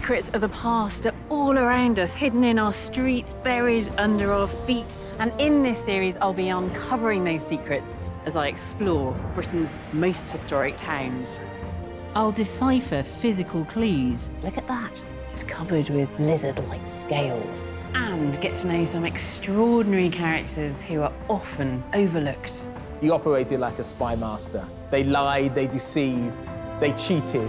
secrets of the past are all around us, hidden in our streets, buried under our feet. And in this series, I'll be uncovering those secrets as I explore Britain's most historic towns. I'll decipher physical clues. Look at that. It's covered with lizard-like scales. And get to know some extraordinary characters who are often overlooked. He operated like a spy master. They lied, they deceived, they cheated.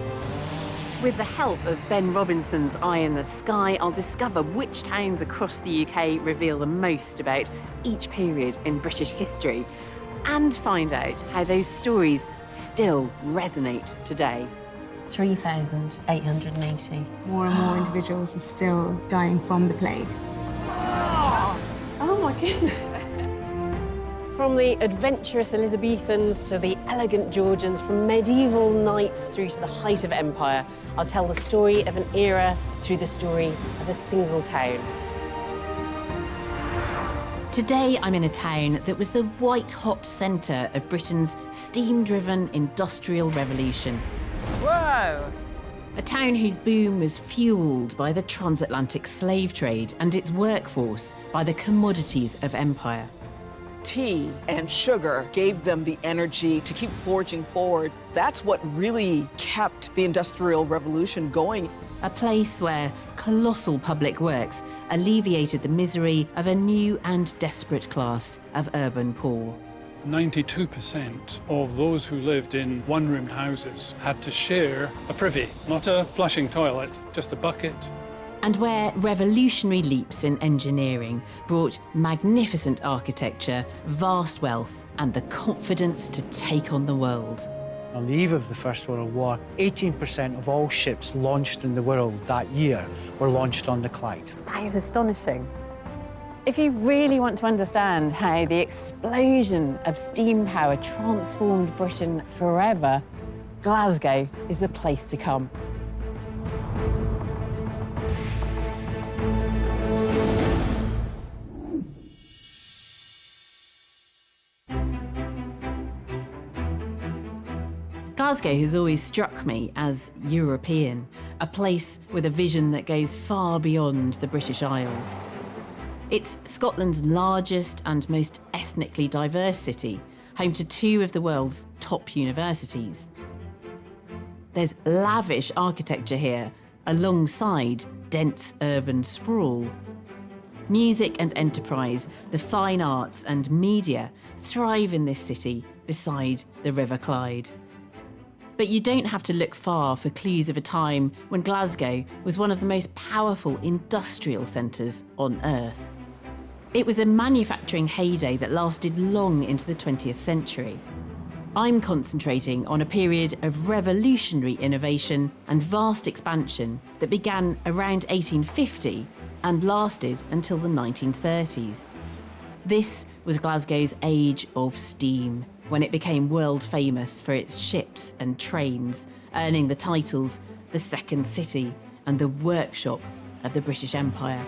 With the help of Ben Robinson's Eye in the Sky, I'll discover which towns across the UK reveal the most about each period in British history, and find out how those stories still resonate today. 3,880. More and more individuals are still dying from the plague. Oh my goodness. From the adventurous Elizabethans to the elegant Georgians, from medieval knights through to the height of empire, I'll tell the story of an era through the story of a single town. Today, I'm in a town that was the white-hot centre of Britain's steam-driven industrial revolution. Whoa! A town whose boom was fuelled by the transatlantic slave trade and its workforce by the commodities of empire. Tea and sugar gave them the energy to keep forging forward. That's what really kept the Industrial Revolution going. A place where colossal public works alleviated the misery of a new and desperate class of urban poor. 92% of those who lived in one-room houses had to share a privy, not a flushing toilet, just a bucket. And where revolutionary leaps in engineering brought magnificent architecture, vast wealth, and the confidence to take on the world. On the eve of the First World War, 18% of all ships launched in the world that year were launched on the Clyde. That is astonishing. If you really want to understand how the explosion of steam power transformed Britain forever, Glasgow is the place to come. Glasgow has always struck me as European, a place with a vision that goes far beyond the British Isles. It's Scotland's largest and most ethnically diverse city, home to two of the world's top universities. There's lavish architecture here, alongside dense urban sprawl. Music and enterprise, the fine arts and media thrive in this city beside the River Clyde. But you don't have to look far for clues of a time when Glasgow was one of the most powerful industrial centres on Earth. It was a manufacturing heyday that lasted long into the 20th century. I'm concentrating on a period of revolutionary innovation and vast expansion that began around 1850 and lasted until the 1930s. This was Glasgow's age of steam, when it became world famous for its ships and trains, earning the titles the Second City and the Workshop of the British Empire.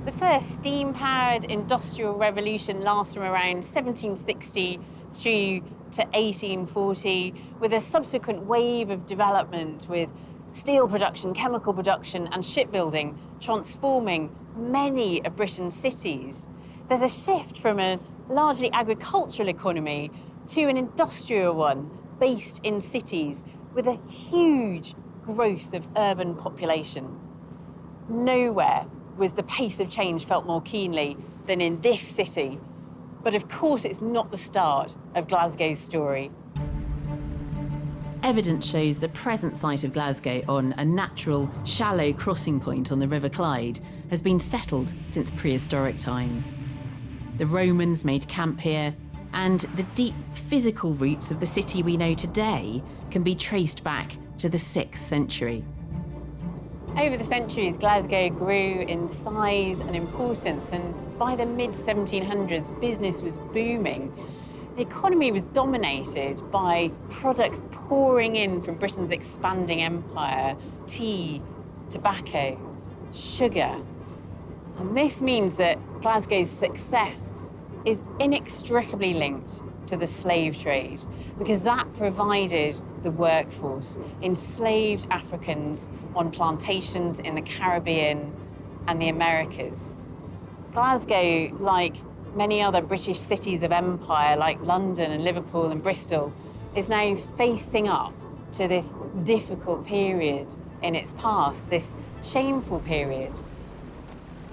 The first steam-powered industrial revolution lasts from around 1760 through to 1840, with a subsequent wave of development with steel production, chemical production and shipbuilding transforming many of Britain's cities. There's a shift from a largely agricultural economy to an industrial one based in cities with a huge growth of urban population. Nowhere was the pace of change felt more keenly than in this city. But of course, it's not the start of Glasgow's story. Evidence shows the present site of Glasgow on a natural, shallow crossing point on the River Clyde has been settled since prehistoric times. The Romans made camp here, and the deep physical roots of the city we know today can be traced back to the 6th century. Over the centuries, Glasgow grew in size and importance, and by the mid-1700s, business was booming. The economy was dominated by products pouring in from Britain's expanding empire: tea, tobacco, sugar. And this means that Glasgow's success is inextricably linked to the slave trade because that provided the workforce, enslaved Africans on plantations in the Caribbean and the Americas. Glasgow, like many other British cities of empire, like London and Liverpool and Bristol, is now facing up to this difficult period in its past, this shameful period.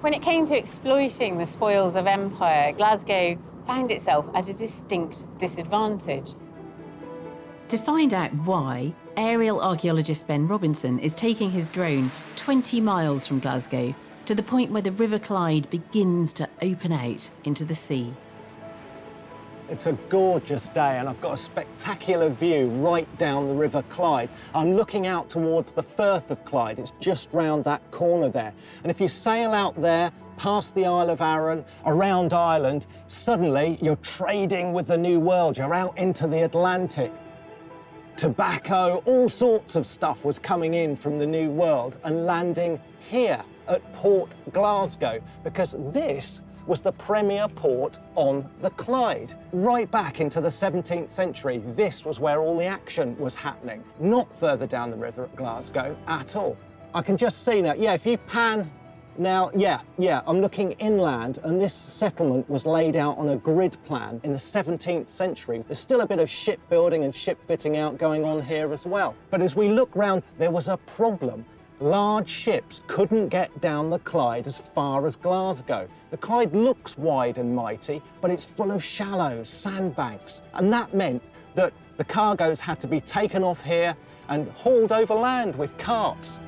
When it came to exploiting the spoils of empire, Glasgow found itself at a distinct disadvantage. To find out why, aerial archaeologist Ben Robinson is taking his drone 20 miles from Glasgow to the point where the River Clyde begins to open out into the sea. It's a gorgeous day and I've got a spectacular view right down the River Clyde. I'm looking out towards the Firth of Clyde. It's just round that corner there. And if you sail out there, past the Isle of Arran, around Ireland, suddenly you're trading with the New World. You're out into the Atlantic. Tobacco, all sorts of stuff was coming in from the New World and landing here at Port Glasgow, because this was the premier port on the Clyde. Right back into the 17th century, this was where all the action was happening, not further down the river at Glasgow at all. I can just see now, if you pan now, I'm looking inland, and this settlement was laid out on a grid plan in the 17th century. There's still a bit of shipbuilding and ship fitting out going on here as well. But as we look round, there was a problem. Large ships couldn't get down the Clyde as far as Glasgow. The Clyde looks wide and mighty, but it's full of shallows, sandbanks, and that meant that the cargoes had to be taken off here and hauled overland with carts.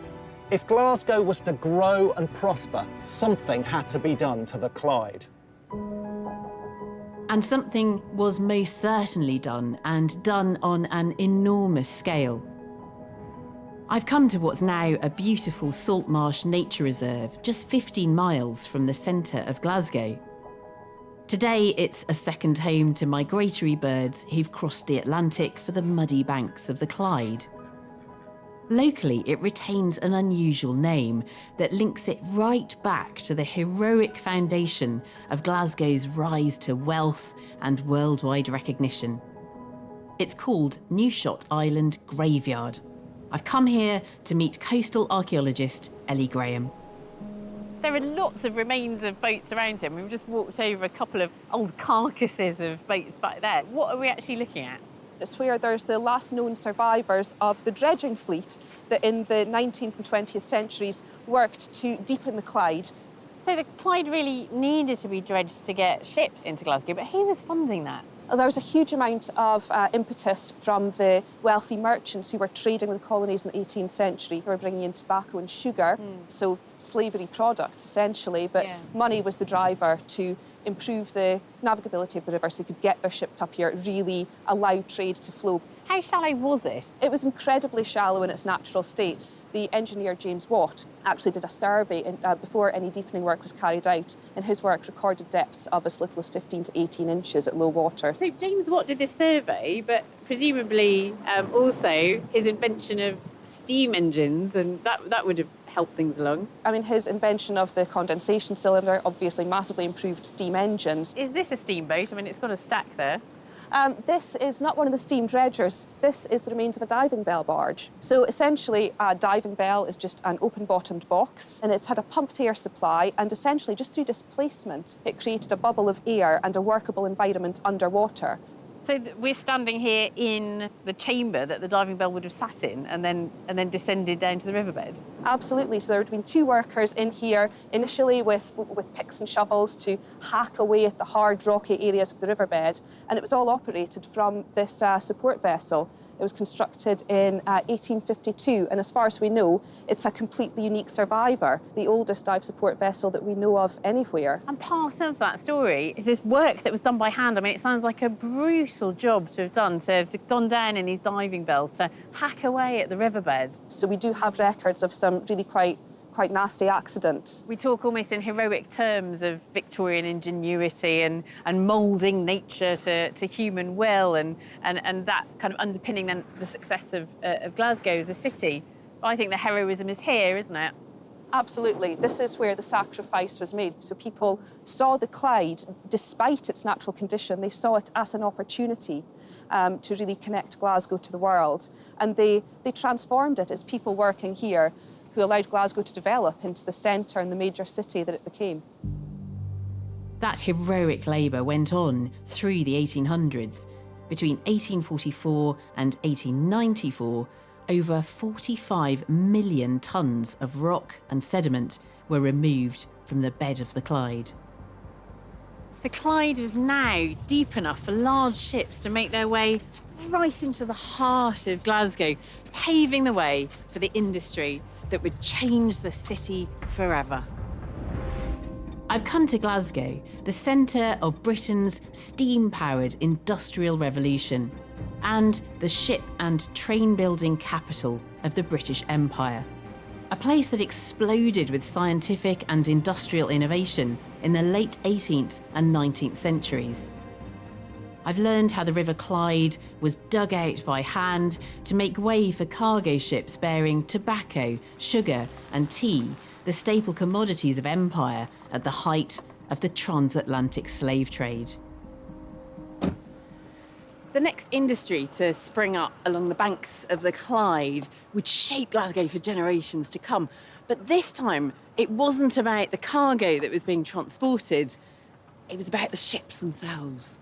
If Glasgow was to grow and prosper, something had to be done to the Clyde. And something was most certainly done, and done on an enormous scale. I've come to what's now a beautiful salt marsh nature reserve just 15 miles from the centre of Glasgow. Today it's a second home to migratory birds who've crossed the Atlantic for the muddy banks of the Clyde. Locally, it retains an unusual name that links it right back to the heroic foundation of Glasgow's rise to wealth and worldwide recognition. It's called Newshot Island Graveyard. I've come here to meet coastal archaeologist Ellie Graham. There are lots of remains of boats around him. We've just walked over a couple of old carcasses of boats back there. What are we actually looking at? It's where there's the last known survivors of the dredging fleet that in the 19th and 20th centuries worked to deepen the Clyde. So the Clyde really needed to be dredged to get ships into Glasgow, but who was funding that? There was a huge amount of impetus from the wealthy merchants who were trading with the colonies in the 18th century, who were bringing in tobacco and sugar, so slavery products essentially, but money was the driver to improve the navigability of the river so they could get their ships up here, really allow trade to flow. How shallow was it? It was incredibly shallow in its natural state. The engineer James Watt actually did a survey before any deepening work was carried out, and his work recorded depths of as little as 15 to 18 inches at low water. So James Watt did this survey, but presumably also his invention of steam engines, and that would have helped things along. I mean, his invention of the condensation cylinder obviously massively improved steam engines. Is this a steamboat? I mean, it's got a stack there. This is not one of the steam dredgers. This is the remains of a diving bell barge. So essentially, a diving bell is just an open-bottomed box, and it's had a pumped air supply, and essentially just through displacement, it created a bubble of air and a workable environment underwater. So we're standing here in the chamber that the diving bell would have sat in and then descended down to the riverbed? Absolutely. So there would have been two workers in here initially with picks and shovels to hack away at the hard, rocky areas of the riverbed, and it was all operated from this support vessel. It was constructed in 1852, and as far as we know, it's a completely unique survivor, the oldest dive support vessel that we know of anywhere. And part of that story is this work that was done by hand. I mean, it sounds like a brutal job to have done, to have gone down in these diving bells, to hack away at the riverbed. So we do have records of some really quite nasty accidents. We talk almost in heroic terms of Victorian ingenuity and moulding nature to human will and that kind of underpinning then the success of Glasgow as a city. But I think the heroism is here, isn't it? Absolutely. This is where the sacrifice was made. So people saw the Clyde, despite its natural condition, they saw it as an opportunity to really connect Glasgow to the world. And they transformed it as people working here who allowed Glasgow to develop into the centre and the major city that it became. That heroic labour went on through the 1800s. Between 1844 and 1894, over 45 million tonnes of rock and sediment were removed from the bed of the Clyde. The Clyde was now deep enough for large ships to make their way right into the heart of Glasgow, paving the way for the industry that would change the city forever. I've come to Glasgow, the centre of Britain's steam-powered industrial revolution and the ship and train-building capital of the British Empire. A place that exploded with scientific and industrial innovation in the late 18th and 19th centuries. I've learned how the River Clyde was dug out by hand to make way for cargo ships bearing tobacco, sugar and tea, the staple commodities of empire at the height of the transatlantic slave trade. The next industry to spring up along the banks of the Clyde would shape Glasgow for generations to come. But this time, it wasn't about the cargo that was being transported, it was about the ships themselves.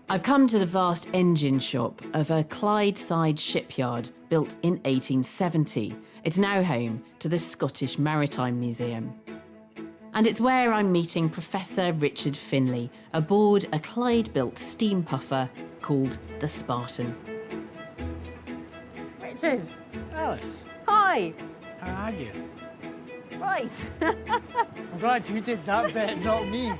I've come to the vast engine shop of a Clydeside shipyard built in 1870. It's now home to the Scottish Maritime Museum. And it's where I'm meeting Professor Richard Finlay aboard a Clyde-built steam puffer called the Spartan. Richard. Alice, Hi. how are you? Right. I'm glad you did that bit, not me.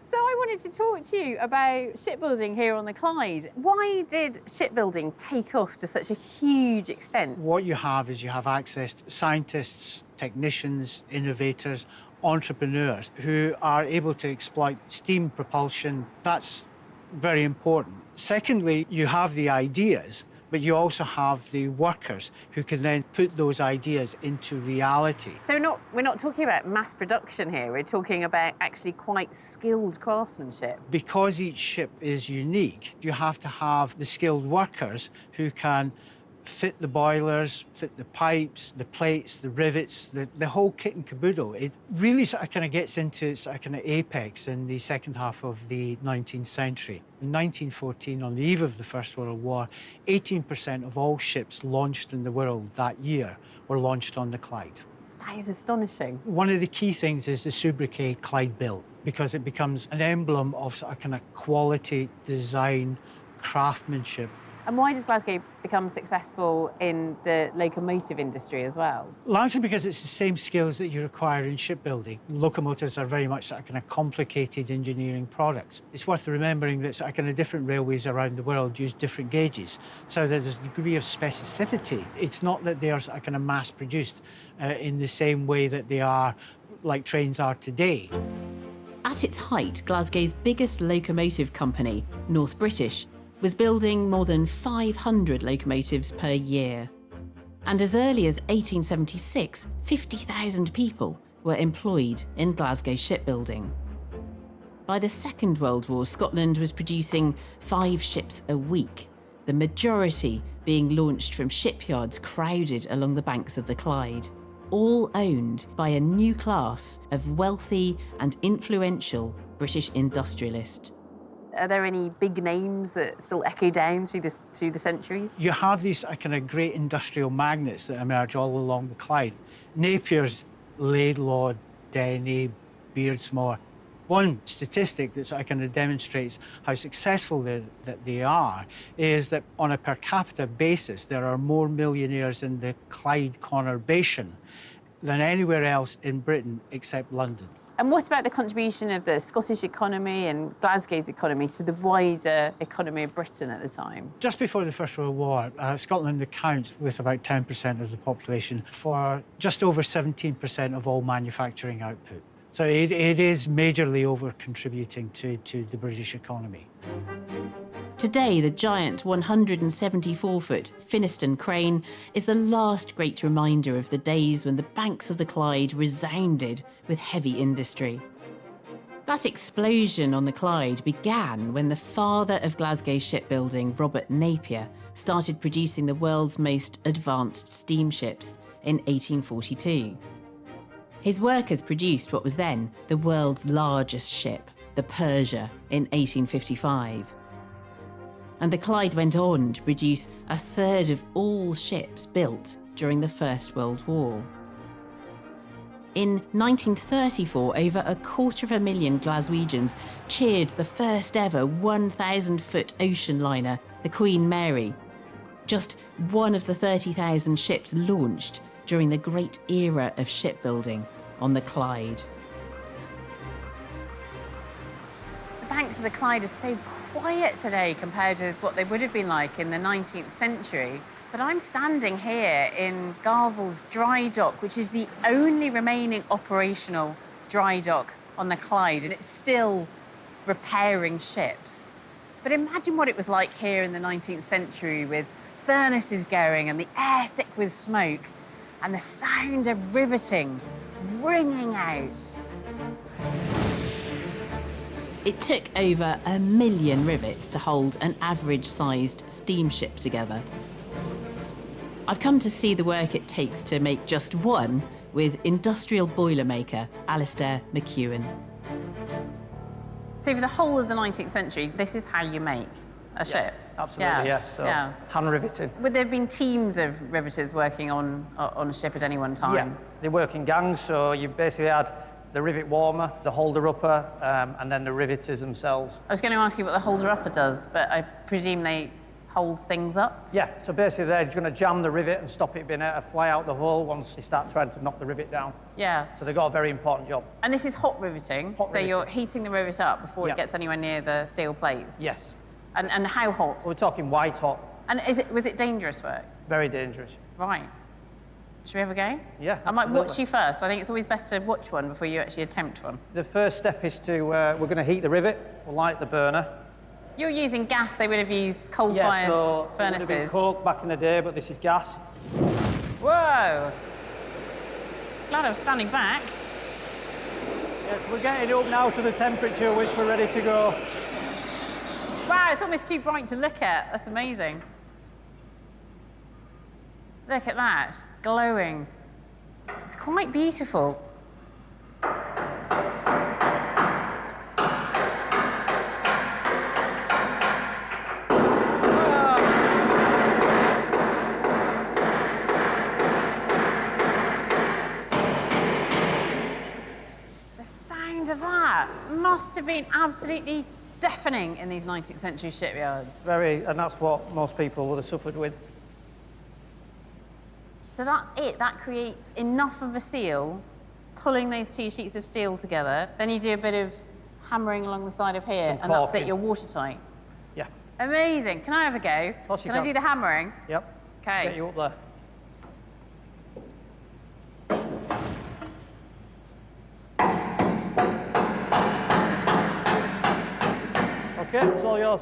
So I wanted to talk to you about shipbuilding here on the Clyde. Why did shipbuilding take off to such a huge extent? What you have is you have access to scientists, technicians, innovators, entrepreneurs who are able to exploit steam propulsion. That's very important. Secondly, you have the ideas, but you also have the workers who can then put those ideas into reality. So we're not talking about mass production here, we're talking about actually quite skilled craftsmanship. Because each ship is unique, you have to have the skilled workers who can fit the boilers, fit the pipes, the plates, the rivets, the whole kit and caboodle. It really sort of kind of gets into its kind of apex in the second half of the 19th century. In 1914, on the eve of the First World War, 18% of all ships launched in the world that year were launched on the Clyde. That is astonishing. One of the key things is the sobriquet Clyde built, because it becomes an emblem of sort of kind of quality, design, craftsmanship. And why does Glasgow become successful in the locomotive industry as well? Largely because it's the same skills that you require in shipbuilding. Locomotives are very much sort of kind of complicated engineering products. It's worth remembering that sort of kind of different railways around the world use different gauges, so there's a degree of specificity. It's not that they are sort of kind of mass-produced in the same way that they are, like trains are today. At its height, Glasgow's biggest locomotive company, North British, was building more than 500 locomotives per year. And as early as 1876, 50,000 people were employed in Glasgow shipbuilding. By the Second World War, Scotland was producing 5 ships a week, the majority being launched from shipyards crowded along the banks of the Clyde, all owned by a new class of wealthy and influential British industrialists. Are there any big names that still echo down through the centuries? You have these kind of great industrial magnates that emerge all along the Clyde. Napier's, Laidlaw, Denny, Beardsmore. One statistic that sort of kind of demonstrates how successful that they are is that on a per capita basis, there are more millionaires in the Clyde conurbation than anywhere else in Britain except London. And what about the contribution of the Scottish economy and Glasgow's economy to the wider economy of Britain at the time? Just before the First World War, Scotland accounts with about 10% of the population for just over 17% of all manufacturing output. So it is majorly over-contributing to the British economy. Today, the giant 174-foot Finnieston crane is the last great reminder of the days when the banks of the Clyde resounded with heavy industry. That explosion on the Clyde began when the father of Glasgow shipbuilding, Robert Napier, started producing the world's most advanced steamships in 1842. His workers produced what was then the world's largest ship, the Persia, in 1855. And the Clyde went on to produce a third of all ships built during the First World War. In 1934, over 250,000 Glaswegians cheered the first ever 1,000-foot ocean liner, the Queen Mary, just one of the 30,000 ships launched during the great era of shipbuilding on the Clyde. The banks of the Clyde are so quiet today compared with what they would have been like in the 19th century. But I'm standing here in Garvel's dry dock, which is the only remaining operational dry dock on the Clyde, and it's still repairing ships. But imagine what it was like here in the 19th century with furnaces going and the air thick with smoke and the sound of riveting ringing out. It took over 1 million rivets to hold an average-sized steamship together. I've come to see the work it takes to make just one with industrial boilermaker Alistair McEwen. So for the whole of the 19th century, this is how you make a ship? Absolutely, yeah. So hand riveting. Would there have been teams of riveters working on a ship at any one time? Yeah, they work in gangs, so you basically had the rivet warmer, the holder-upper, and then the riveters themselves. I was going to ask you what the holder-upper does, but I presume they hold things up? Yeah, so basically they're going to jam the rivet and stop it being able to fly out the hole once they start trying to knock the rivet down. Yeah. So they've got a very important job. And this is hot riveting? Hot riveting. You're heating the rivet up before it gets anywhere near the steel plates? Yes. And how hot? We're talking white hot. And was it dangerous work? Very dangerous. Right. Should we have a go? Yeah, I might watch you first. I think it's always best to watch one before you actually attempt one. The first step is to, we're going to heat the rivet. We'll light the burner. You're using gas. They would have used coal-fired furnaces. It would have been coke back in the day, but this is gas. Whoa! Glad I'm standing back. Yes, we're getting it up now to the temperature which we're ready to go. Wow, it's almost too bright to look at. That's amazing. Look at that, glowing. It's quite beautiful. The sound of that must have been absolutely deafening in these 19th century shipyards. And that's what most people would have suffered with. So that's it, that creates enough of a seal, pulling those two sheets of steel together. Then you do a bit of hammering along the side of here, and that's it, you're watertight. Yeah. Amazing. Can I have a go? Can I do the hammering? Yep. Okay. Get you up there. Okay, it's all yours.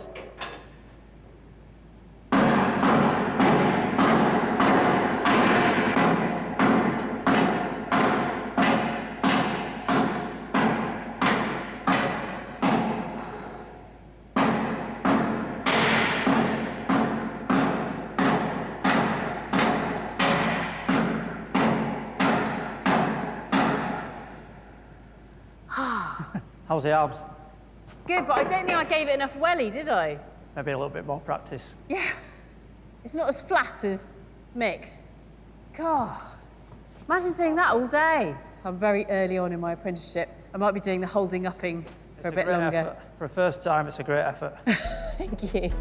How's the arms? Good, but I don't think I gave it enough welly, did I? Maybe a little bit more practice. Yeah. It's not as flat as Mick's. God, imagine doing that all day. I'm very early on in my apprenticeship. I might be doing the holding upping for a bit longer. Effort. For a first time, it's a great effort. Thank you.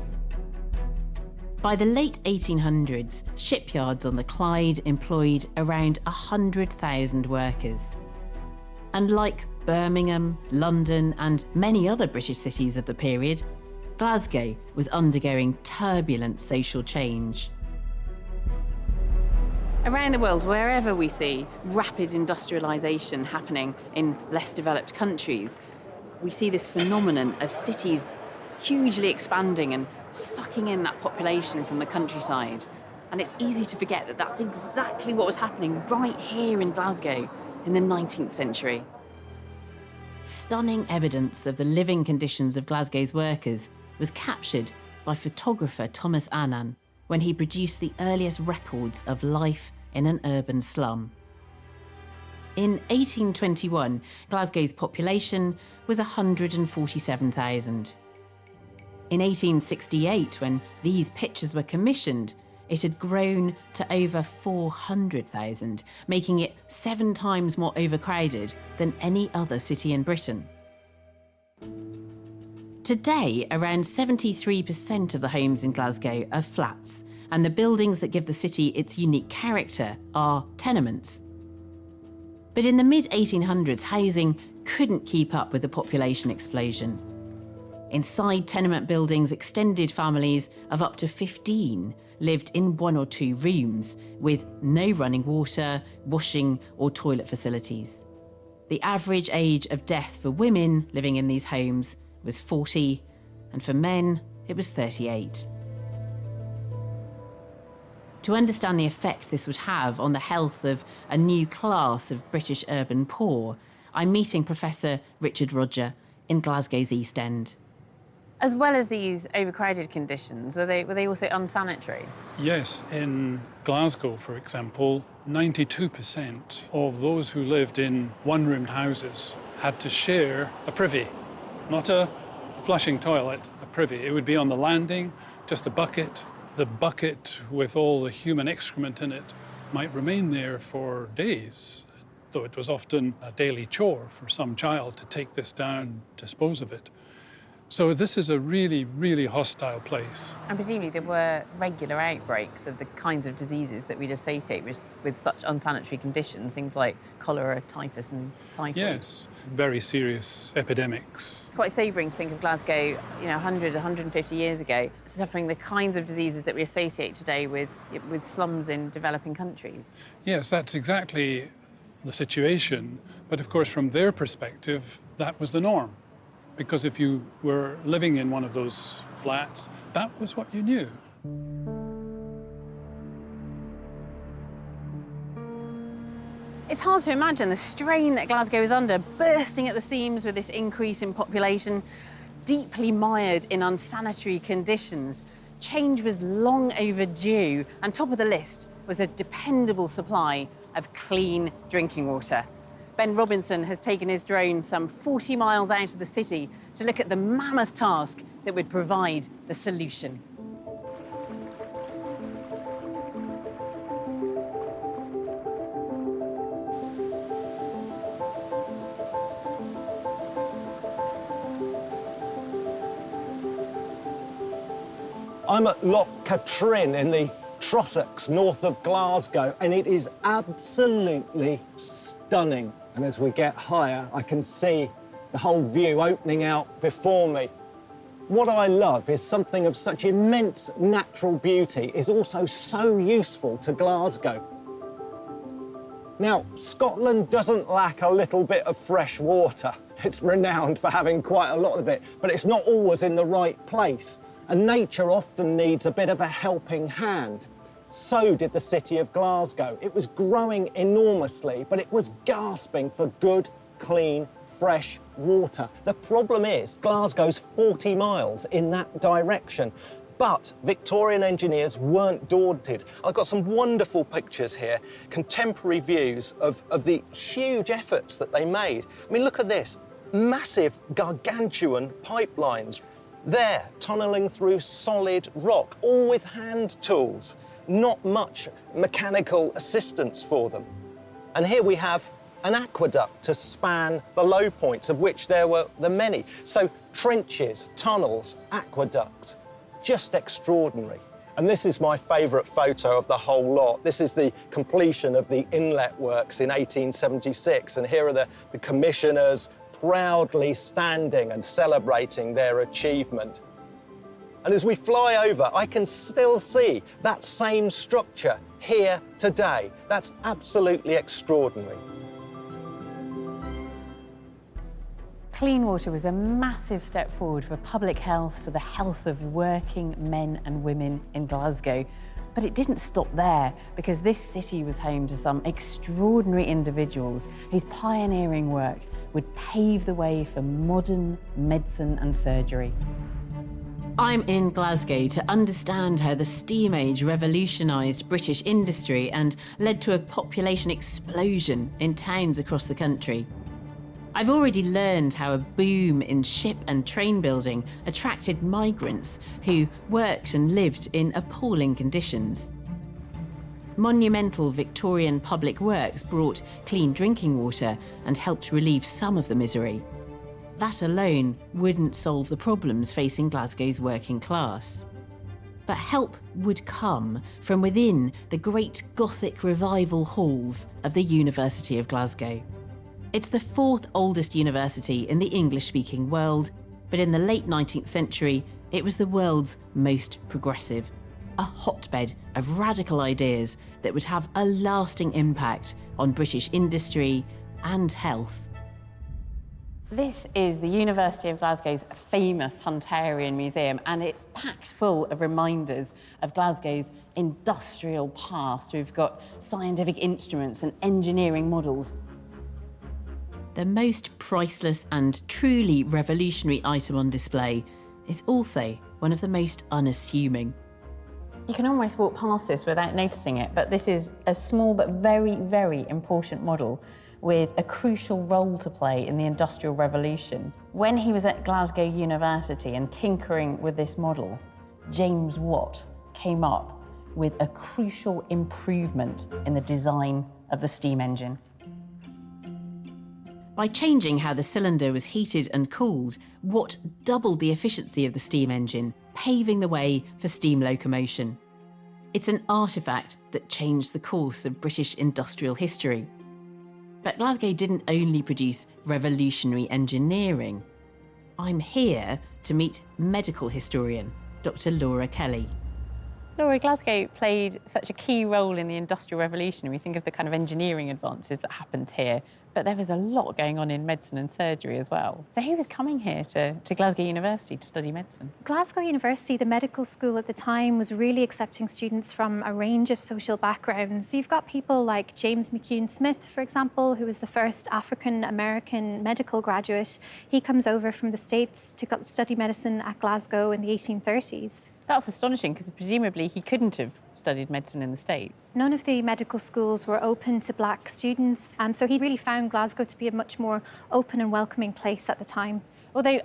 By the late 1800s, shipyards on the Clyde employed around 100,000 workers. And like Birmingham, London, and many other British cities of the period, Glasgow was undergoing turbulent social change. Around the world, wherever we see rapid industrialisation happening in less developed countries, we see this phenomenon of cities hugely expanding and sucking in that population from the countryside. And it's easy to forget that that's exactly what was happening right here in Glasgow in the 19th century. Stunning evidence of the living conditions of Glasgow's workers was captured by photographer Thomas Annan when he produced the earliest records of life in an urban slum. In 1821, Glasgow's population was 147,000. In 1868, when these pictures were commissioned, it had grown to over 400,000, making it 7 times more overcrowded than any other city in Britain. Today, around 73% of the homes in Glasgow are flats, and the buildings that give the city its unique character are tenements. But in the mid-1800s, housing couldn't keep up with the population explosion. Inside tenement buildings, extended families of up to 15 lived in 1 or 2 rooms with no running water, washing or toilet facilities. The average age of death for women living in these homes was 40, and for men it was 38. To understand the effect this would have on the health of a new class of British urban poor, I'm meeting Professor Richard Rodger in Glasgow's East End. As well as these overcrowded conditions, were they also unsanitary? Yes, in Glasgow, for example, 92% of those who lived in one-roomed houses had to share a privy, not a flushing toilet, a privy. It would be on the landing, just a bucket. The bucket with all the human excrement in it might remain there for days, though it was often a daily chore for some child to take this down, dispose of it. So this is a really, really hostile place. And presumably there were regular outbreaks of the kinds of diseases that we'd associate with such unsanitary conditions, things like cholera, typhus and typhoid. Yes, very serious epidemics. It's quite sobering to think of Glasgow, 100, 150 years ago, suffering the kinds of diseases that we associate today with slums in developing countries. Yes, that's exactly the situation. But of course, from their perspective, that was the norm. Because if you were living in one of those flats, that was what you knew. It's hard to imagine the strain that Glasgow is under, bursting at the seams with this increase in population, deeply mired in unsanitary conditions. Change was long overdue, and top of the list was a dependable supply of clean drinking water. Ben Robinson has taken his drone some 40 miles out of the city to look at the mammoth task that would provide the solution. I'm at Loch Katrine in the Trossachs, north of Glasgow, and it is absolutely stunning. And as we get higher, I can see the whole view opening out before me. What I love is something of such immense natural beauty is also so useful to Glasgow. Now, Scotland doesn't lack a little bit of fresh water. It's renowned for having quite a lot of it, but it's not always in the right place. And nature often needs a bit of a helping hand. So did the city of Glasgow. It was growing enormously, but it was gasping for good, clean, fresh water. The problem is, Glasgow's 40 miles in that direction. But Victorian engineers weren't daunted. I've got some wonderful pictures here, contemporary views of the huge efforts that they made. I mean, look at this, massive, gargantuan pipelines. There, tunnelling through solid rock, all with hand tools. Not much mechanical assistance for them. And here we have an aqueduct to span the low points, of which there were many. So trenches, tunnels, aqueducts, just extraordinary. And this is my favourite photo of the whole lot. This is the completion of the inlet works in 1876. And here are the commissioners proudly standing and celebrating their achievement. And as we fly over, I can still see that same structure here today. That's absolutely extraordinary. Clean water was a massive step forward for public health, for the health of working men and women in Glasgow. But it didn't stop there, because this city was home to some extraordinary individuals whose pioneering work would pave the way for modern medicine and surgery. I'm in Glasgow to understand how the steam age revolutionised British industry and led to a population explosion in towns across the country. I've already learned how a boom in ship and train building attracted migrants who worked and lived in appalling conditions. Monumental Victorian public works brought clean drinking water and helped relieve some of the misery. That alone wouldn't solve the problems facing Glasgow's working class. But help would come from within the great Gothic revival halls of the University of Glasgow. It's the fourth oldest university in the English-speaking world, but in the late 19th century, it was the world's most progressive, a hotbed of radical ideas that would have a lasting impact on British industry and health. This is the University of Glasgow's famous Hunterian Museum, and it's packed full of reminders of Glasgow's industrial past. We've got scientific instruments and engineering models. The most priceless and truly revolutionary item on display is also one of the most unassuming. You can almost walk past this without noticing it, but this is a small but very, very important model with a crucial role to play in the Industrial Revolution. When he was at Glasgow University and tinkering with this model, James Watt came up with a crucial improvement in the design of the steam engine. By changing how the cylinder was heated and cooled, Watt doubled the efficiency of the steam engine, paving the way for steam locomotion. It's an artefact that changed the course of British industrial history. But Glasgow didn't only produce revolutionary engineering. I'm here to meet medical historian Dr. Laura Kelly. Laura, Glasgow played such a key role in the Industrial Revolution. We think of the kind of engineering advances that happened here, but there was a lot going on in medicine and surgery as well. So who was coming here to Glasgow University to study medicine? Glasgow University, the medical school at the time, was really accepting students from a range of social backgrounds. So you've got people like James McCune Smith, for example, who was the first African-American medical graduate. He comes over from the States to study medicine at Glasgow in the 1830s. That's astonishing, because presumably he couldn't have studied medicine in the States. None of the medical schools were open to black students, so he really found Glasgow to be a much more open and welcoming place at the time. Although,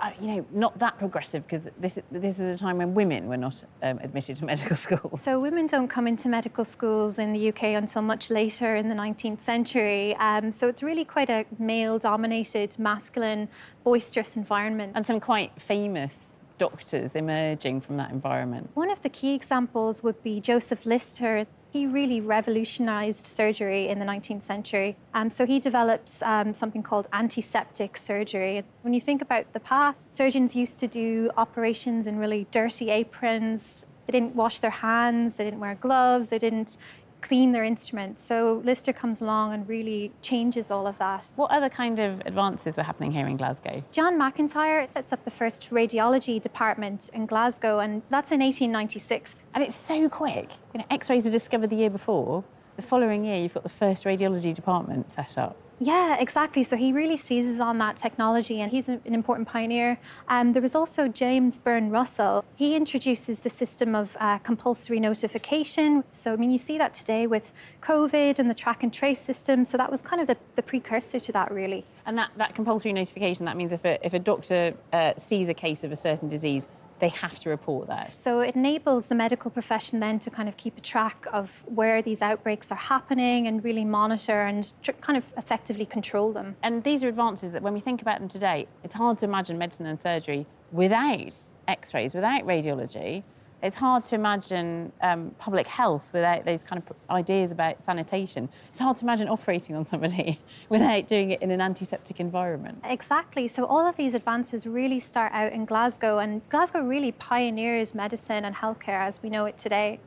not that progressive, because this was a time when women were not admitted to medical schools. So women don't come into medical schools in the UK until much later in the 19th century. So it's really quite a male-dominated, masculine, boisterous environment. And some quite famous doctors emerging from that environment. One of the key examples would be Joseph Lister. He really revolutionised surgery in the 19th century. So he developed something called antiseptic surgery. When you think about the past, surgeons used to do operations in really dirty aprons. They didn't wash their hands, they didn't wear gloves, they didn't clean their instruments. So Lister comes along and really changes all of that. What other kind of advances were happening here in Glasgow? John McIntyre sets up the first radiology department in Glasgow, and that's in 1896. And it's so quick. X-rays are discovered the year before. The following year, you've got the first radiology department set up. Yeah, exactly. So he really seizes on that technology, and he's an important pioneer. There was also James Byrne Russell. He introduces the system of compulsory notification. So, you see that today with COVID and the track and trace system. So that was kind of the precursor to that, really. And that compulsory notification, that means if a doctor sees a case of a certain disease, they have to report that. So it enables the medical profession then to kind of keep a track of where these outbreaks are happening and really monitor and kind of effectively control them. And these are advances that when we think about them today, it's hard to imagine medicine and surgery without X-rays, without radiology. It's hard to imagine public health without those kind of ideas about sanitation. It's hard to imagine operating on somebody without doing it in an antiseptic environment. Exactly. So all of these advances really start out in Glasgow, and Glasgow really pioneers medicine and healthcare as we know it today.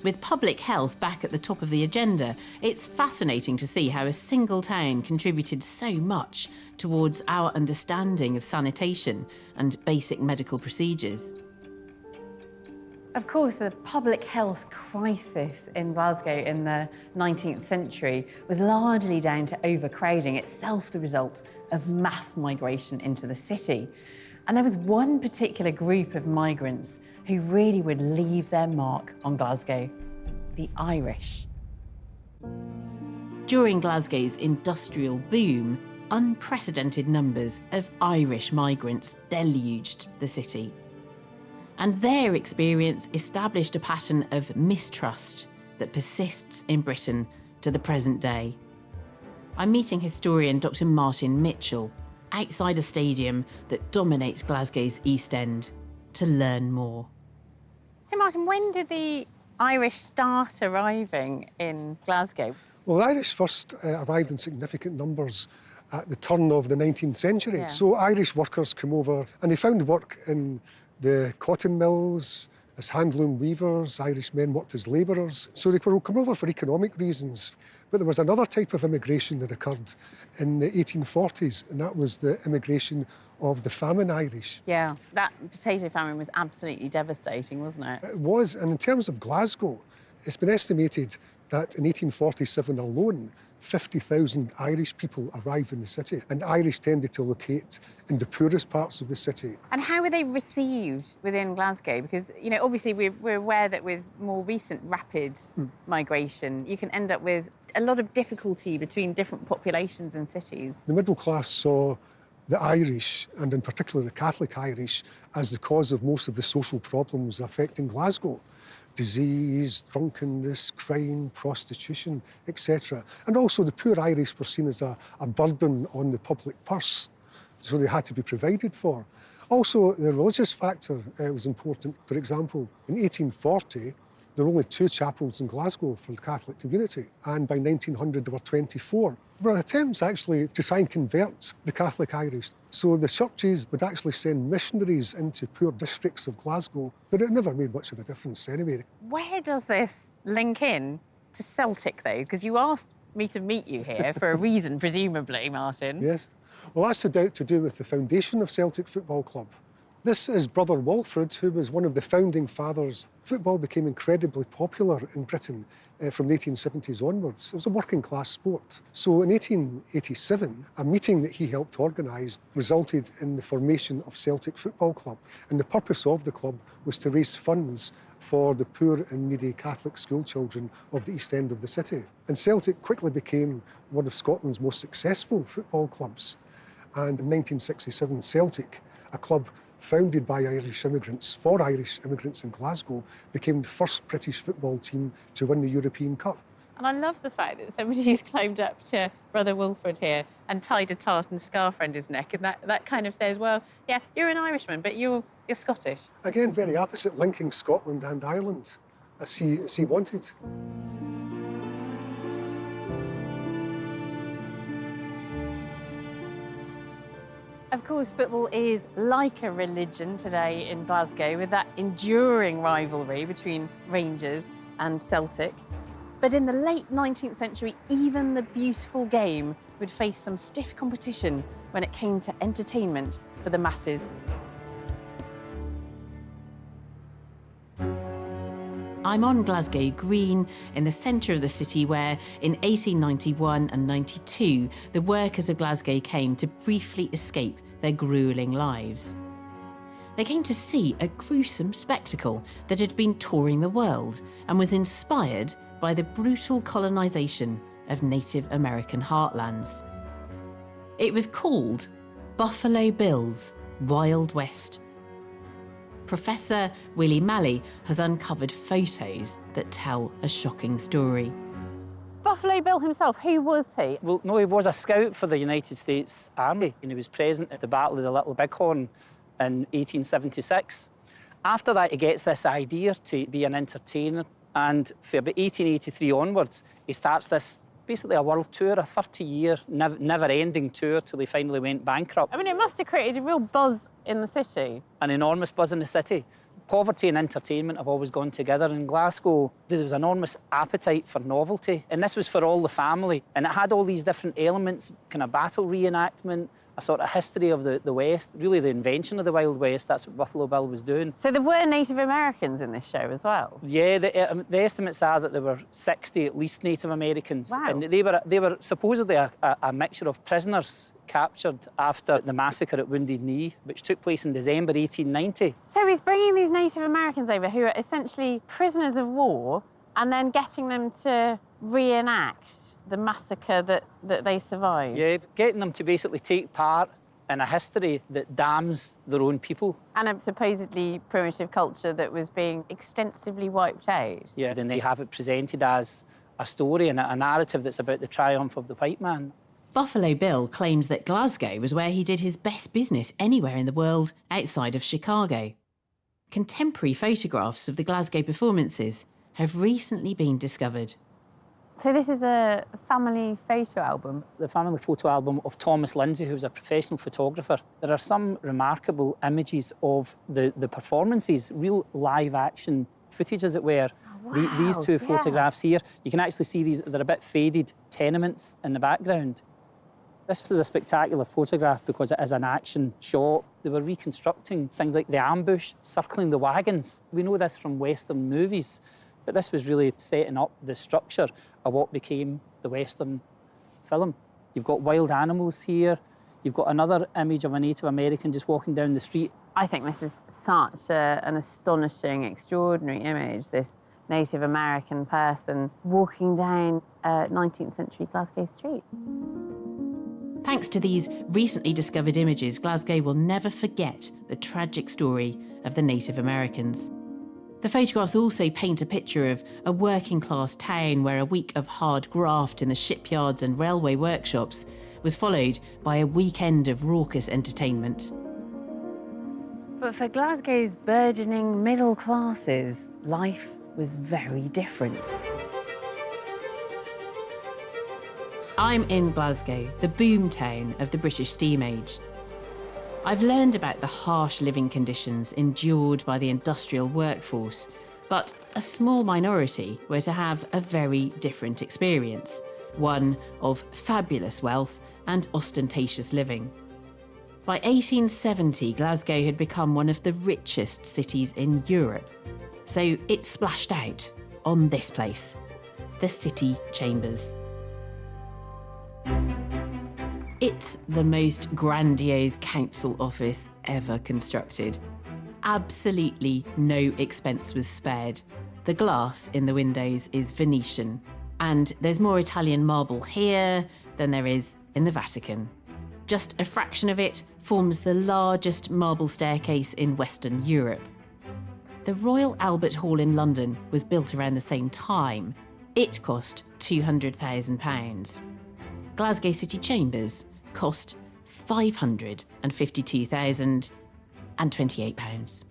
With public health back at the top of the agenda, it's fascinating to see how a single town contributed so much towards our understanding of sanitation and basic medical procedures. Of course, the public health crisis in Glasgow in the 19th century was largely down to overcrowding, itself the result of mass migration into the city. And there was one particular group of migrants who really would leave their mark on Glasgow: the Irish. During Glasgow's industrial boom, unprecedented numbers of Irish migrants deluged the city. And their experience established a pattern of mistrust that persists in Britain to the present day. I'm meeting historian Dr. Martin Mitchell outside a stadium that dominates Glasgow's East End to learn more. So, Martin, when did the Irish start arriving in Glasgow? Well, the Irish first arrived in significant numbers at the turn of the 19th century. Yeah. So Irish workers came over and they found work in the cotton mills, as handloom weavers. Irish men worked as labourers. So they were come over for economic reasons. But there was another type of immigration that occurred in the 1840s, and that was the immigration of the famine Irish. Yeah, that potato famine was absolutely devastating, wasn't it? It was, and in terms of Glasgow, it's been estimated that in 1847 alone, 50,000 Irish people arrived in the city, and Irish tended to locate in the poorest parts of the city. And how were they received within Glasgow? Because, you know, obviously we're aware that with more recent rapid migration, you can end up with a lot of difficulty between different populations and cities. The middle class saw the Irish, and in particular the Catholic Irish, as the cause of most of the social problems affecting Glasgow. Disease, drunkenness, crime, prostitution, etc. And also the poor Irish were seen as a burden on the public purse, so they had to be provided for. Also, the religious factor was important. For example, in 1840, there were only 2 chapels in Glasgow for the Catholic community, and by 1900 there were 24. There were attempts actually to try and convert the Catholic Irish. So the churches would actually send missionaries into poor districts of Glasgow, but it never made much of a difference anyway. Where does this link in to Celtic, though? Because you asked me to meet you here for a reason, presumably, Martin. Yes. Well, that's to do with the foundation of Celtic Football Club. This is Brother Walfrid, who was one of the founding fathers. Football became incredibly popular in Britain from the 1870s onwards. It was a working class sport. So in 1887, a meeting that he helped organise resulted in the formation of Celtic Football Club. And the purpose of the club was to raise funds for the poor and needy Catholic school children of the East End of the city. And Celtic quickly became one of Scotland's most successful football clubs. And in 1967, Celtic, a club founded by Irish immigrants, for Irish immigrants in Glasgow, became the first British football team to win the European Cup. And I love the fact that somebody's climbed up to Brother Wilfrid here and tied a tartan scarf around his neck, and that kind of says, well, yeah, you're an Irishman, but you're Scottish. Again, very opposite, linking Scotland and Ireland, as he wanted. Of course, football is like a religion today in Glasgow, with that enduring rivalry between Rangers and Celtic. But in the late 19th century, even the beautiful game would face some stiff competition when it came to entertainment for the masses. I'm on Glasgow Green, in the centre of the city where, in 1891 and 92, the workers of Glasgow came to briefly escape their gruelling lives. They came to see a gruesome spectacle that had been touring the world and was inspired by the brutal colonisation of Native American heartlands. It was called Buffalo Bill's Wild West. Professor Willie Malley has uncovered photos that tell a shocking story. Buffalo Bill himself, who was he? Well, no, he was a scout for the United States Army, and he was present at the Battle of the Little Bighorn in 1876. After that, he gets this idea to be an entertainer, and for about 1883 onwards, he starts this, basically a world tour, a 30-year, never-ending tour till he finally went bankrupt. I mean, it must have created a real buzz in the city. An enormous buzz in the city. Poverty and entertainment have always gone together. In Glasgow, there was enormous appetite for novelty, and this was for all the family. And it had all these different elements, kind of battle reenactment, a sort of history of the West, really the invention of the Wild West. That's what Buffalo Bill was doing. So there were Native Americans in this show as well? Yeah, the estimates are that there were 60 at least Native Americans. Wow. And they were supposedly a mixture of prisoners captured after the massacre at Wounded Knee, which took place in December 1890. So he's bringing these Native Americans over who are essentially prisoners of war and then getting them to reenact the massacre that they survived. Yeah, getting them to basically take part in a history that damns their own people. And a supposedly primitive culture that was being extensively wiped out. Yeah, then they have it presented as a story and a narrative that's about the triumph of the white man. Buffalo Bill claims that Glasgow was where he did his best business anywhere in the world outside of Chicago. Contemporary photographs of the Glasgow performances have recently been discovered. So this is a family photo album? The family photo album of Thomas Lindsay, who was a professional photographer. There are some remarkable images of the performances, real live-action footage, as it were. Wow, These two yeah. photographs here, you can actually see these, they're a bit faded tenements in the background. This is a spectacular photograph because it is an action shot. They were reconstructing things like the ambush, circling the wagons. We know this from Western movies, but this was really setting up the structure of what became the Western film. You've got wild animals here. You've got another image of a Native American just walking down the street. I think this is such an astonishing, extraordinary image, this Native American person walking down a 19th century Glasgow street. Thanks to these recently discovered images, Glasgow will never forget the tragic story of the Native Americans. The photographs also paint a picture of a working-class town where a week of hard graft in the shipyards and railway workshops was followed by a weekend of raucous entertainment. But for Glasgow's burgeoning middle classes, life was very different. I'm in Glasgow, the boom town of the British Steam Age. I've learned about the harsh living conditions endured by the industrial workforce, but a small minority were to have a very different experience, one of fabulous wealth and ostentatious living. By 1870, Glasgow had become one of the richest cities in Europe, so it splashed out on this place, the City Chambers. It's the most grandiose council office ever constructed. Absolutely no expense was spared. The glass in the windows is Venetian, and there's more Italian marble here than there is in the Vatican. Just a fraction of it forms the largest marble staircase in Western Europe. The Royal Albert Hall in London was built around the same time. It cost £200,000. Glasgow City Chambers cost £552,028.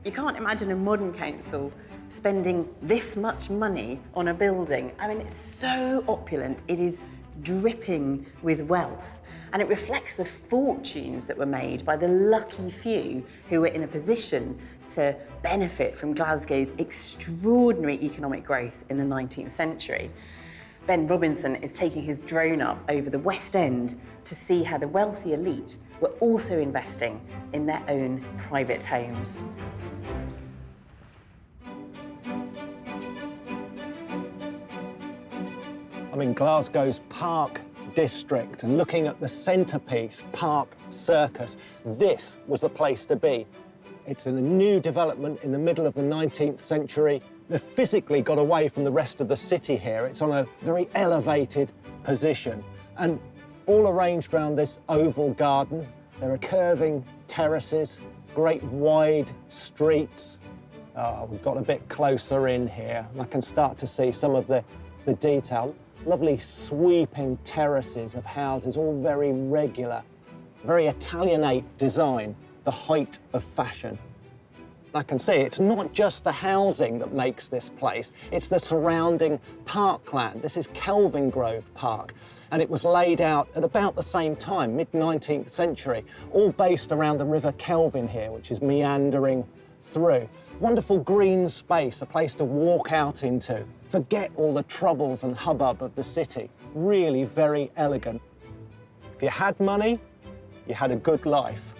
You can't imagine a modern council spending this much money on a building. I mean, it's so opulent. It is dripping with wealth, and it reflects the fortunes that were made by the lucky few who were in a position to benefit from Glasgow's extraordinary economic growth in the 19th century. Ben Robinson is taking his drone up over the West End to see how the wealthy elite were also investing in their own private homes. I'm in Glasgow's Park District and looking at the centrepiece, Park Circus. This was the place to be. It's in a new development in the middle of the 19th century. They've physically got away from the rest of the city here. It's on a very elevated position and all arranged around this oval garden. There are curving terraces, great wide streets. We've got a bit closer in here and I can start to see some of the detail. Lovely sweeping terraces of houses, all very regular, very Italianate design, the height of fashion. I can see it's not just the housing that makes this place, it's the surrounding parkland. This is Kelvingrove Park, and it was laid out at about the same time, mid-19th century, all based around the River Kelvin here, which is meandering through. Wonderful green space, a place to walk out into. Forget all the troubles and hubbub of the city. Really very elegant. If you had money, you had a good life.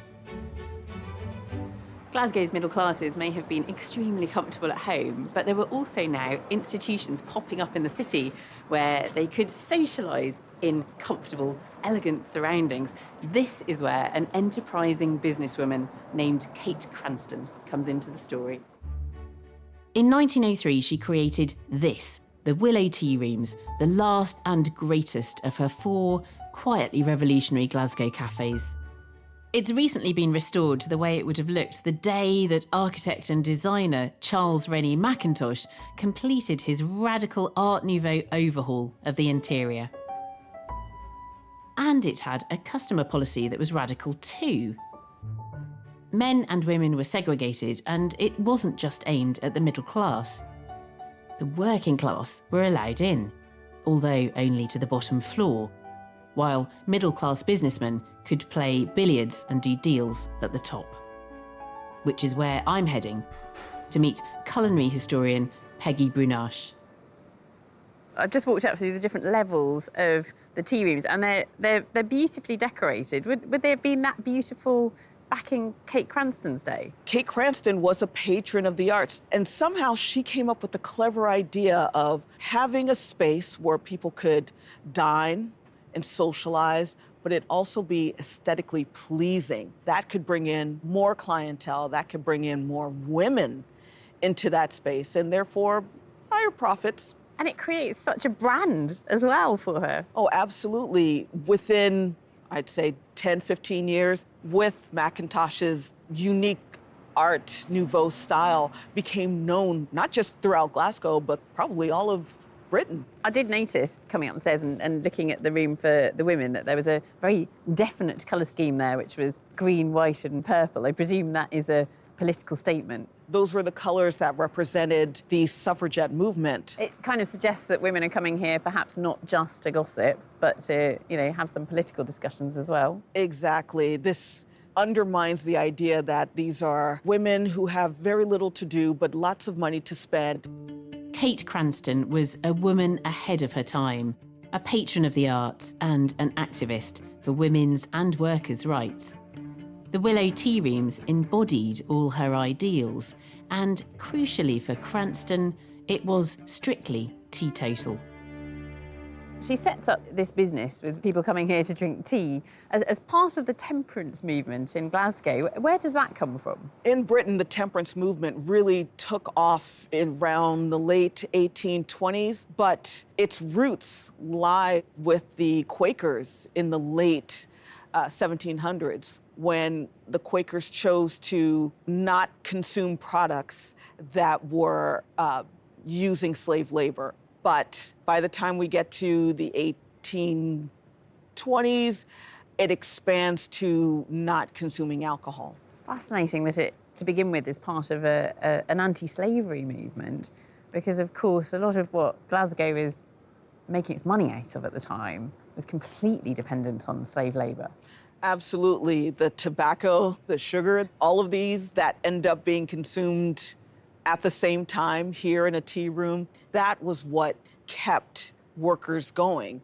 Glasgow's middle classes may have been extremely comfortable at home, but there were also now institutions popping up in the city where they could socialise in comfortable, elegant surroundings. This is where an enterprising businesswoman named Kate Cranston comes into the story. In 1903, she created this, the Willow Tea Rooms, the last and greatest of her 4 quietly revolutionary Glasgow cafes. It's recently been restored to the way it would have looked the day that architect and designer Charles Rennie Mackintosh completed his radical Art Nouveau overhaul of the interior. And it had a customer policy that was radical too. Men and women were segregated, and it wasn't just aimed at the middle class. The working class were allowed in, although only to the bottom floor, while middle-class businessmen could play billiards and do deals at the top. Which is where I'm heading, to meet culinary historian Peggy Brunache. I've just walked up through the different levels of the tea rooms, and they're beautifully decorated. Would they have been that beautiful back in Kate Cranston's day? Kate Cranston was a patron of the arts, and somehow she came up with the clever idea of having a space where people could dine and socialize, but it also be aesthetically pleasing. That could bring in more clientele, that could bring in more women into that space, and therefore higher profits. And it creates such a brand as well for her. Oh, absolutely. Within, I'd say, 10, 15 years, with Mackintosh's unique Art Nouveau style became known not just throughout Glasgow, but probably all of Britain. I did notice, coming up the stairs and looking at the room for the women, that there was a very definite colour scheme there, which was green, white and purple. I presume that is a political statement. Those were the colours that represented the suffragette movement. It kind of suggests that women are coming here perhaps not just to gossip, but to, have some political discussions as well. Exactly. This undermines the idea that these are women who have very little to do, but lots of money to spend. Kate Cranston was a woman ahead of her time, a patron of the arts and an activist for women's and workers' rights. The Willow Tea Rooms embodied all her ideals, and crucially for Cranston, it was strictly teetotal. She sets up this business with people coming here to drink tea as part of the temperance movement in Glasgow. Where does that come from? In Britain, the temperance movement really took off around the late 1820s, but its roots lie with the Quakers in the late 1700s, when the Quakers chose to not consume products that were using slave labor. But by the time we get to the 1820s, it expands to not consuming alcohol. It's fascinating that it, to begin with, is part of an anti-slavery movement, because, of course, a lot of what Glasgow is making its money out of at the time was completely dependent on slave labor. Absolutely. The tobacco, the sugar, all of these that end up being consumed at the same time here in a tea room, that was what kept workers going.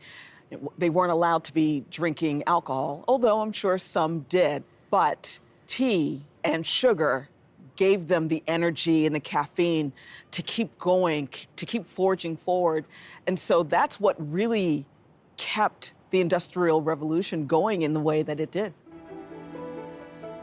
They weren't allowed to be drinking alcohol, although I'm sure some did. But tea and sugar gave them the energy and the caffeine to keep going, to keep forging forward. And so that's what really kept the Industrial Revolution going in the way that it did.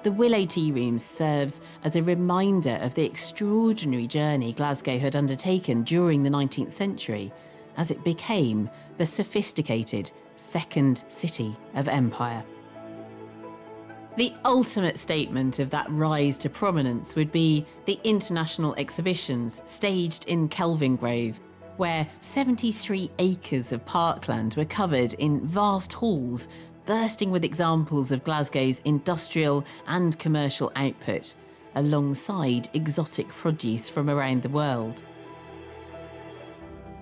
The Willow Tea Rooms serves as a reminder of the extraordinary journey Glasgow had undertaken during the 19th century as it became the sophisticated second city of empire. The ultimate statement of that rise to prominence would be the international exhibitions staged in Kelvingrove, where 73 acres of parkland were covered in vast halls bursting with examples of Glasgow's industrial and commercial output, alongside exotic produce from around the world.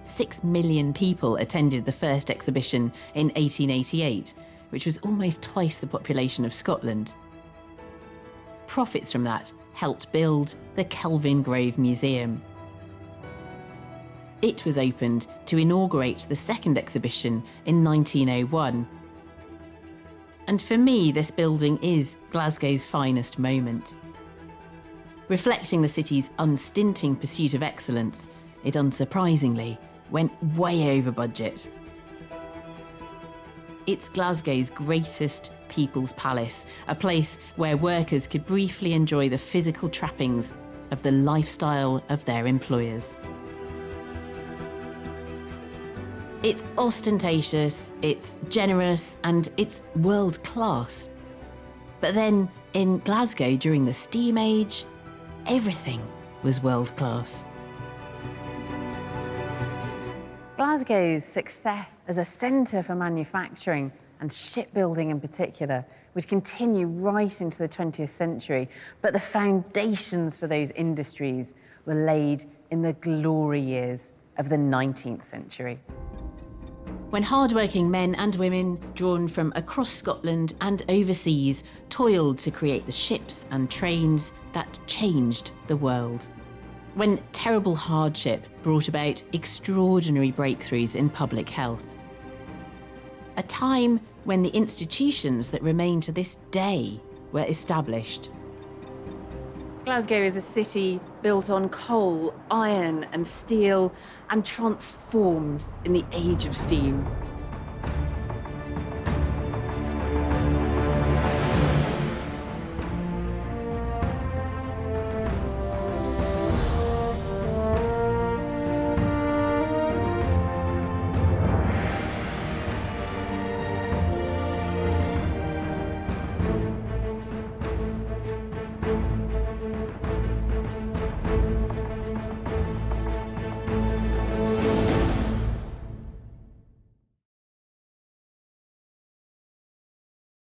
6 million people attended the first exhibition in 1888, which was almost twice the population of Scotland. Profits from that helped build the Kelvingrove Museum. It was opened to inaugurate the second exhibition in 1901. And for me, this building is Glasgow's finest moment. Reflecting the city's unstinting pursuit of excellence, it unsurprisingly went way over budget. It's Glasgow's greatest people's palace, a place where workers could briefly enjoy the physical trappings of the lifestyle of their employers. It's ostentatious, it's generous, and it's world-class. But then, in Glasgow during the Steam Age, everything was world-class. Glasgow's success as a centre for manufacturing and shipbuilding in particular would continue right into the 20th century, but the foundations for those industries were laid in the glory years of the 19th century. When hard-working men and women, drawn from across Scotland and overseas, toiled to create the ships and trains that changed the world. When terrible hardship brought about extraordinary breakthroughs in public health. A time when the institutions that remain to this day were established. Glasgow is a city built on coal, iron and steel, and transformed in the age of steam.